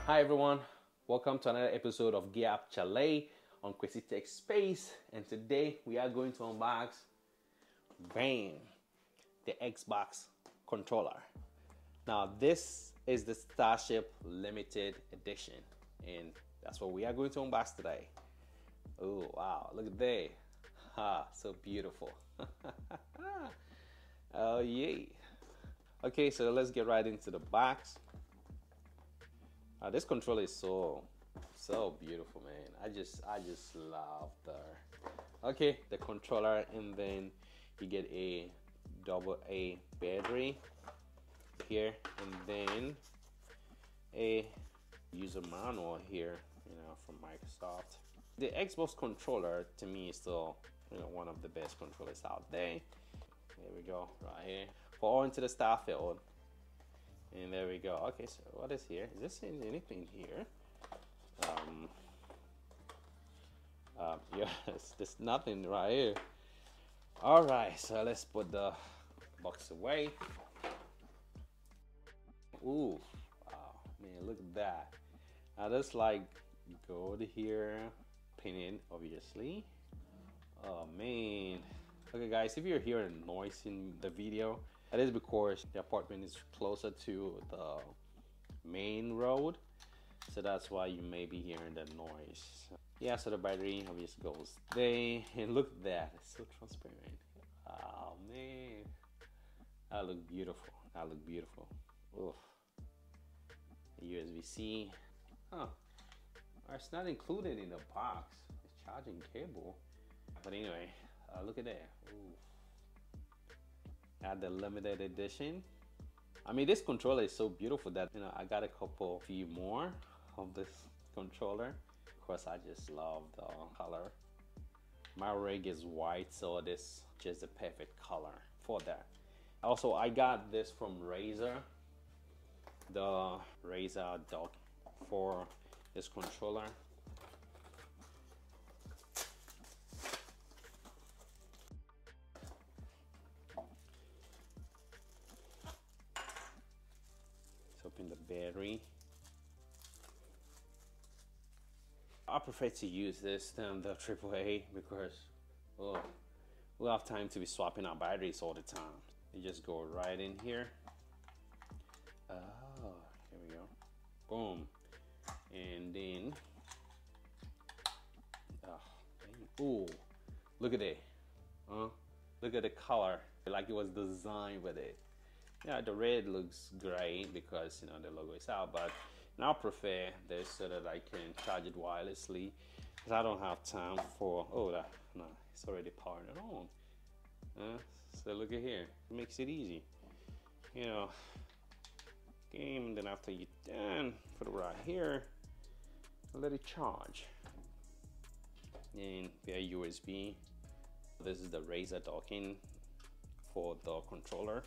Hi everyone, welcome to another episode of Chale on Crazy Tech Space, and today we are going to unbox, bam, the Xbox controller. Now this is the Starship Limited Edition, and that's what we are going to unbox today. Oh wow, look at that, so beautiful. Oh yay. Okay, so let's get right into the box. This controller is so beautiful, man. I just love the controller, and then you get a AA battery here, and then a user manual here, from Microsoft. The Xbox controller to me is still one of the best controllers out there. There we go, right here. Fall into the Starfield. And there we go. Okay, so what is here? Is there anything here? Yes, there's nothing right here. All right, so let's put the box away. Ooh, wow, man, look at that. Now there's like gold here, painted obviously. Oh man. Okay guys, if you're hearing noise in the video, that is because the apartment is closer to the main road, so that's why you may be hearing the noise. Yeah, so the battery obviously goes there, and look at that, it's so transparent. Oh man, that look beautiful. That look beautiful. Oof. USB-C. It's not included in the box. It's charging cable. But anyway, look at that. Ooh. At the limited edition. I mean, this controller is so beautiful that I got a few more of this controller. Of course, I just love the color. My rig is white, so this is just the perfect color for that. Also, I got this from Razer, the Razer dock for this controller. Open the battery. I prefer to use this than the AAA because we'll have time to be swapping our batteries all the time. You just go right in here. Oh, here we go. Boom. And then, ooh, look at it. Look at the color, like it was designed with it. Yeah, the red looks great because the logo is out, but I prefer this so that I can charge it wirelessly, because I don't have time for no, it's already powered on. So look at here, it makes it easy. Game, then after you're done, put it right here, let it charge. And via USB, this is the Razer docking for the controller.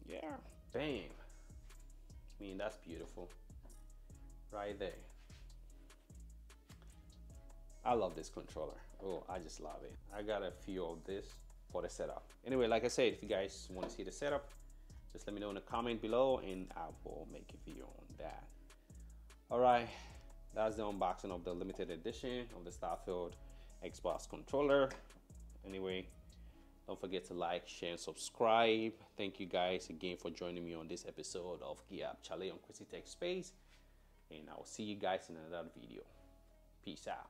Yeah, bam. I mean, that's beautiful right there. I love this controller. Oh, I just love it. I got a few of this for the setup. Anyway, like I said, if you guys want to see the setup, just let me know in the comment below and I will make a video on that. All right, that's the unboxing of the limited edition of the Starfield Xbox controller. Anyway, don't forget to like, share, and subscribe. Thank you guys again for joining me on this episode of Chale on Crazy Tech Space. And I will see you guys in another video. Peace out.